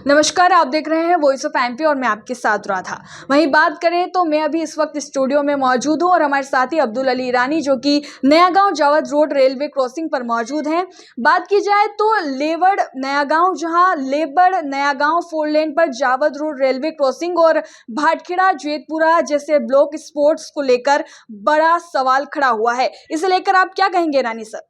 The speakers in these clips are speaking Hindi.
नमस्कार, आप देख रहे हैं वॉइस ऑफ एमपी और मैं आपके साथ राधा। वहीं बात करें तो मैं अभी इस वक्त स्टूडियो में मौजूद हूं और हमारे साथी अब्दुल अली ईरानी जो कि नया गांव जावद रोड रेलवे क्रॉसिंग पर मौजूद हैं। बात की जाए तो लेवड़ नया गांव, जहां लेबड़ नया गांव 4 लेन पर जावद रोड रेलवे क्रॉसिंग और भाटखेड़ा जेतपुरा जैसे ब्लॉक स्पोर्ट्स को लेकर बड़ा सवाल खड़ा हुआ है। इसे लेकर आप क्या कहेंगे ईरानी सर?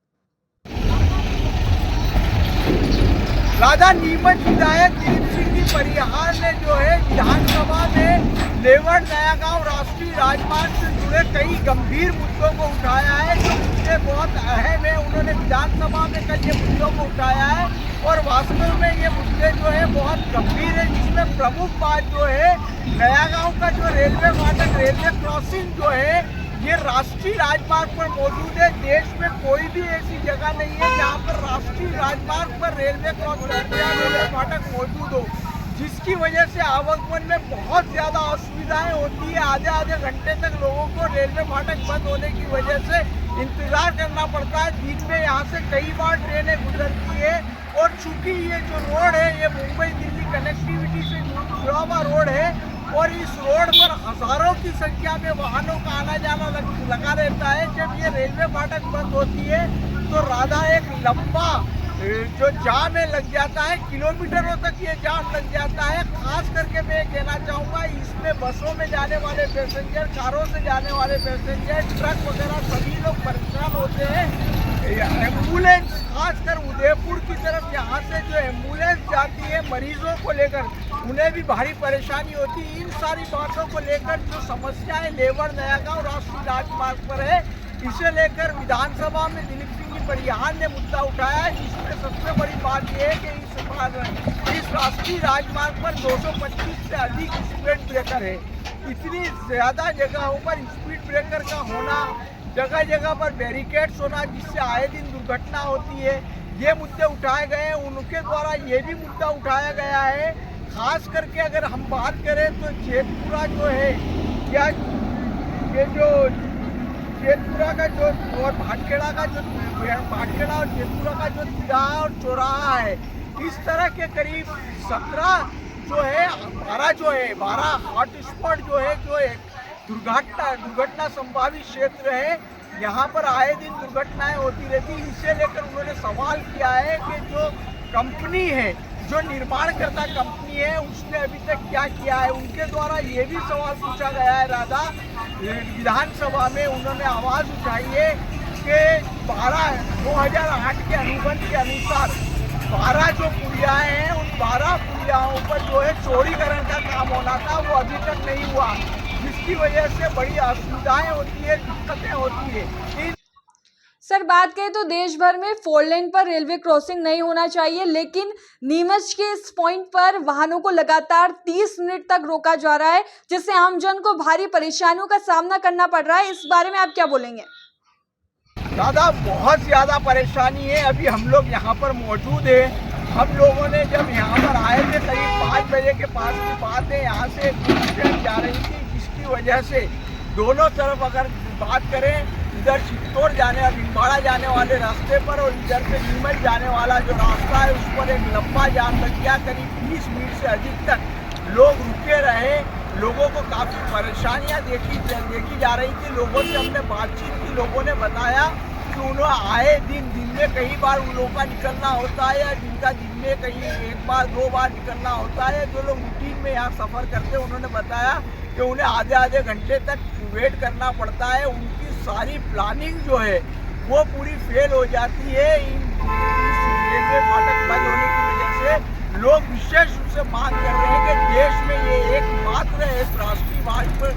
राधा नीमच विधायक दिलीप सिंह जी परिहार ने जो है विधानसभा में लेवड़ नया गांव राष्ट्रीय राजमार्ग से जुड़े कई गंभीर मुद्दों को उठाया है, जो मुद्दे बहुत अहम है। उन्होंने विधानसभा में कल ये मुद्दों को उठाया है और वास्तव में ये मुद्दे जो है बहुत गंभीर है, जिसमें प्रमुख बात जो है नया गांव का जो रेलवे फाटक रेलवे क्रॉसिंग जो है ये राष्ट्रीय राजमार्ग पर मौजूद है। देश में कोई भी ऐसी जगह नहीं है जहां पर राष्ट्रीय राजमार्ग पर रेलवे क्रॉसिंग या रेलवे फाटक मौजूद हो, जिसकी वजह से आवागमन में बहुत ज़्यादा असुविधाएं होती है। आधे आधे घंटे तक लोगों को रेलवे फाटक बंद होने की वजह से इंतज़ार करना पड़ता है। दिन में यहाँ से कई बार ट्रेनें गुजरती है और चूँकि ये जो रोड है ये मुंबई दिल्ली कनेक्टिविटी से जुड़ा हुआ रोड है और इस रोड पर हजारों की संख्या में वाहनों का आना जाना लगा रहता है। जब ये रेलवे फाटक बंद होती है तो राधा एक लंबा जो जाम है लग जाता है, किलोमीटरों तक ये जाम लग जाता है। खास करके मैं कहना चाहूँगा, इसमें बसों में जाने वाले पैसेंजर, कारों से जाने वाले पैसेंजर, ट्रक वगैरह सभी लोग परेशान होते हैं। एम्बुलेंस खासकर उदयपुर की तरफ यहाँ से जो एम्बुलेंस जाती है मरीजों को लेकर, उन्हें भी भारी परेशानी होती है। इन सारी बातों को लेकर जो समस्याएं लेवड़ नया गांव राष्ट्रीय राजमार्ग पर है, इसे लेकर विधानसभा में दिलीप सिंह जी परिहार ने मुद्दा उठाया है, जिसमें सबसे बड़ी बात यह है कि इस राष्ट्रीय राजमार्ग पर 225 से अधिक स्पीड ब्रेकर है। इतनी ज़्यादा जगहों पर स्पीड ब्रेकर का होना, जगह जगह पर बैरिकेड्स होना, जिससे आए दिन दुर्घटना होती है, ये मुद्दे उठाए गए हैं। उनके द्वारा ये भी मुद्दा उठाया गया है, खास करके अगर हम बात करें तो जेतपुरा जो है, क्या ये जो जेतपुरा का जो और भाटखेड़ा का जो भाटखेड़ा और जेतपुरा का जो तिराहा और चौराहा है, इस तरह के करीब 17 जो है 12 हॉटस्पॉट जो है दुर्घटना संभावित क्षेत्र है। यहाँ पर आए दिन दुर्घटनाएं होती रहती। इसे लेकर उन्होंने सवाल किया है कि जो कंपनी है, जो निर्माणकर्ता कंपनी है, उसने अभी तक क्या किया है। उनके द्वारा ये भी सवाल पूछा गया है राधा, विधानसभा में उन्होंने आवाज़ उठाई है कि 2008 के अनुबंध के अनुसार 12 जो पुलियाएँ हैं, उन 12 पुलियाओं पर जो है चौड़ीकरण का काम होना था, वो अभी तक नहीं हुआ, जिसकी वजह से बड़ी असुविधाएं होती है, दिक्कतें होती है। सर, बात करें तो देश भर में 4 लेन पर रेलवे क्रॉसिंग नहीं होना चाहिए, लेकिन नीमच के इस पॉइंट पर वाहनों को लगातार 30 मिनट तक रोका जा रहा है, जिससे आमजन को भारी परेशानियों का सामना करना पड़ रहा है। इस बारे में आप क्या बोलेंगे? दादा, बहुत ज़्यादा परेशानी है। अभी हम लोग यहाँ पर मौजूद है। हम लोगों ने जब यहाँ पर आए थे करीब 5 बजे के पास की बात है, यहाँ से ट्रेन जा रही थी, जिसकी वजह से दोनों तरफ अगर बात करें, इधर चित्तौड़ जाने और भिंबाड़ा जाने वाले रास्ते पर और इधर से नीमच जाने वाला जो रास्ता है, उस पर एक लंबा जाम लग गया। करीब 20 मिनट से अधिक तक लोग रुके रहे। लोगों को काफ़ी परेशानियां देखी जा रही थी। लोगों से हमने बातचीत की, लोगों ने बताया कि उन्होंने आए दिन में कई बार उन लोगों का निकलना होता है, या जिनका दिन में कहीं 1 बार 2 बार निकलना होता है। जो लोग रूटीन में यहाँ सफ़र करते हैं, उन्होंने बताया कि उन्हें आधे घंटे तक वेट करना पड़ता है। उनकी सारी प्लानिंग जो है वो पूरी फेल हो जाती है। रेलवे फाटक बंद होने की वजह से लोग विशेष रूप से मांग कर रहे हैं कि देश में ये एकमात्र है, इस राष्ट्रीय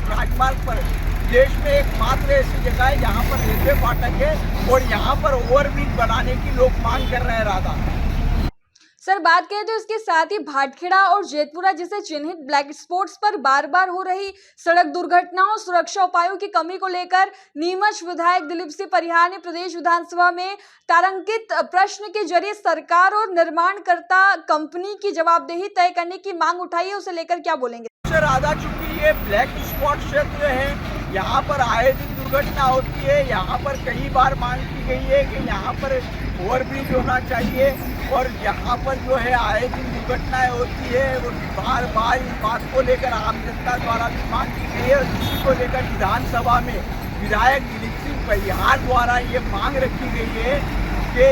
राजमार्ग पर देश में एकमात्र ऐसी जगह है जहाँ पर रेलवे फाटक है और यहाँ पर ओवरब्रिज बनाने की लोग मांग कर रहे हैं राधा। सर, बात करें तो इसके साथ ही भाटखेड़ा और जेतपुरा जैसे चिन्हित ब्लैक स्पॉट्स पर बार बार हो रही सड़क दुर्घटनाओं, सुरक्षा उपायों की कमी को लेकर नीमच विधायक दिलीप सिंह परिहार ने प्रदेश विधानसभा में तारांकित प्रश्न के जरिए सरकार और निर्माणकर्ता कंपनी की जवाबदेही तय करने की मांग उठाई है। उसे लेकर क्या बोलेंगे? राधा, चूंकि ये ब्लैक स्पॉट क्षेत्र है, यहाँ पर आए दिन दुर्घटना होती है। यहाँ पर कई बार मांग की गई है कि यहाँ पर ओवरब्रिज होना चाहिए। और यहाँ पर जो है आए दिन दुर्घटनाएं होती है और बार बार इस बात को लेकर आम जनता द्वारा भी मांग की गई है और इसी को लेकर विधानसभा में विधायक दिलीप सिंह परिहार द्वारा ये मांग रखी गई है कि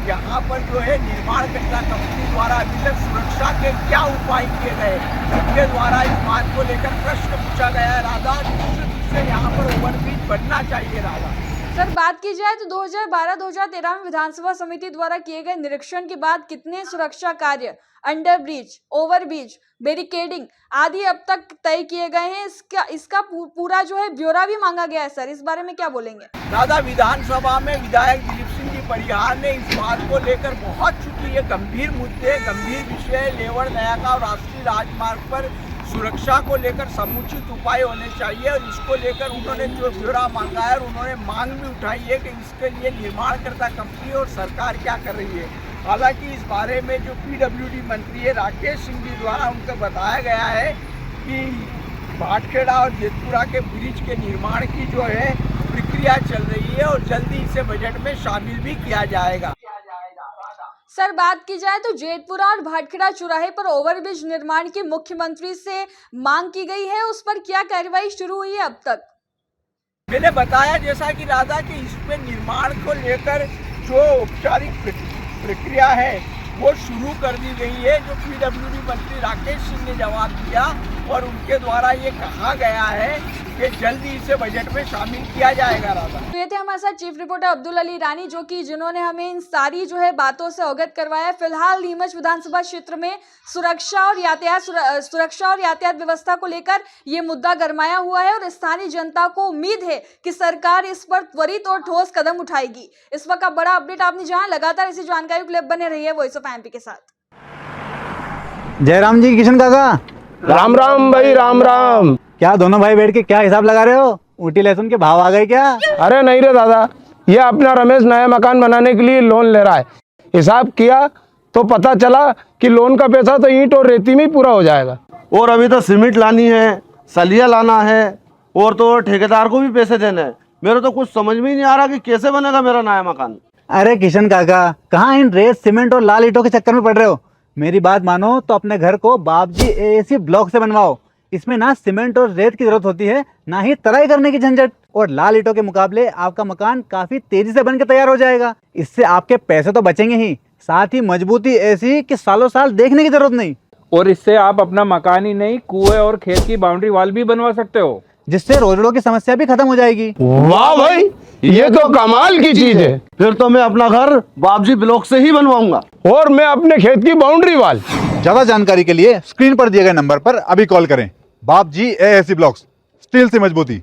यहाँ पर जो है निर्माणकर्ता कंपनी द्वारा अभी तक सुरक्षा के क्या उपाय किए गए, उनके द्वारा इस बात को लेकर प्रश्न पूछा गया है। राधा से यहाँ पर ओवरब्रिज बनना चाहिए। राधा सर, बात की जाए तो 2012-2013 में विधानसभा समिति द्वारा किए गए निरीक्षण के बाद कितने सुरक्षा कार्य, under bridge, over bridge, barricading आदि अब तक तय किए गए हैं, इसका पूरा जो है ब्यौरा भी मांगा गया है। सर, इस बारे में क्या बोलेंगे? दादा, विधानसभा में विधायक दिलीप सिंह जी परिहार ने इस बात को लेकर बहुत, चूंकि ये गंभीर मुद्दे, गंभीर विषय, लेवड़ नयागांव राष्ट्रीय राजमार्ग पर सुरक्षा को लेकर समुचित उपाय होने चाहिए और इसको लेकर उन्होंने जो ब्यौरा मांगा है और उन्होंने मांग भी उठाई है कि इसके लिए निर्माणकर्ता कंपनी और सरकार क्या कर रही है। हालांकि इस बारे में जो पीडब्ल्यूडी मंत्री है राकेश सिंह जी द्वारा उनको बताया गया है कि भाटखेड़ा और जेतपुरा के ब्रिज के निर्माण की जो है प्रक्रिया चल रही है और जल्दी इसे बजट में शामिल भी किया जाएगा। सर, बात की जाए तो जेतपुरा और भाटखेड़ा चौराहे पर ओवरब्रिज निर्माण की मुख्यमंत्री से मांग की गई है, उस पर क्या कार्रवाई शुरू हुई है अब तक? मैंने बताया जैसा कि राधा कि इसमें निर्माण को लेकर जो औपचारिक प्रक्रिया है वो शुरू कर दी गई है। जो पीडब्ल्यूडी मंत्री राकेश सिंह ने जवाब दिया और उनके द्वारा ये कहा गया है कि जल्दी इसे बजट में शामिल किया जाएगा। राधा, तो ये थे हमारे साथ चीफ रिपोर्टर अब्दुल अली ईरानी, जो कि जिन्होंने हमें इन सारी जो है बातों से अवगत करवाया। फिलहाल नीमच विधानसभा क्षेत्र में सुरक्षा और यातायात व्यवस्था को लेकर ये मुद्दा गरमाया हुआ है और स्थानीय जनता को उम्मीद है कि सरकार इस पर त्वरित और ठोस कदम उठाएगी। इस वक्त का बड़ा अपडेट आपने जहां, लगातार इसी जानकारी के लिए बने रही है वॉइस ऑफ एमपी के साथ। जयराम जी, किशन काका, राम राम भाई, राम राम। क्या दोनों भाई बैठ के क्या हिसाब लगा रहे हो? ऊटी लहसुन के भाव आ गए क्या? अरे नहीं रे दादा, ये अपना रमेश नया मकान बनाने के लिए लोन ले रहा है। हिसाब किया तो पता चला कि लोन का पैसा तो ईंट और रेती में ही पूरा हो जाएगा। और अभी तो सीमेंट लानी है, सलिया लाना है और तो ठेकेदार को भी पैसे देने हैं। मेरे तो कुछ समझ में ही नहीं आ रहा कि कैसे बनेगा मेरा नया मकान। अरे किशन काका, कहाँ इन रेत, सीमेंट और लाल ईंटों के चक्कर में पड़ रहे हो? मेरी बात मानो तो अपने घर को बाबजी एएसी ब्लॉक से बनवाओ। इसमें ना सीमेंट और रेत की जरूरत होती है, ना ही तराई करने की झंझट, और लाल ईंटों के मुकाबले आपका मकान काफी तेजी से बनकर तैयार हो जाएगा। इससे आपके पैसे तो बचेंगे ही, साथ ही मजबूती ऐसी कि सालों साल देखने की जरूरत नहीं। और इससे आप अपना मकान ही नहीं, कुएं और खेत की बाउंड्री वॉल भी बनवा सकते हो, जिससे रोजड़ों की समस्या भी खत्म हो जाएगी। वाह भाई, ये तो कमाल की चीज है। फिर तो मैं अपना घर बाबजी ब्लॉक से ही बनवाऊंगा और मैं अपने खेत की बाउंड्री वाल। ज्यादा जानकारी के लिए स्क्रीन पर दिए गए नंबर पर अभी कॉल करें। बाबजी एएसी ब्लॉक्स, स्टील से मजबूती।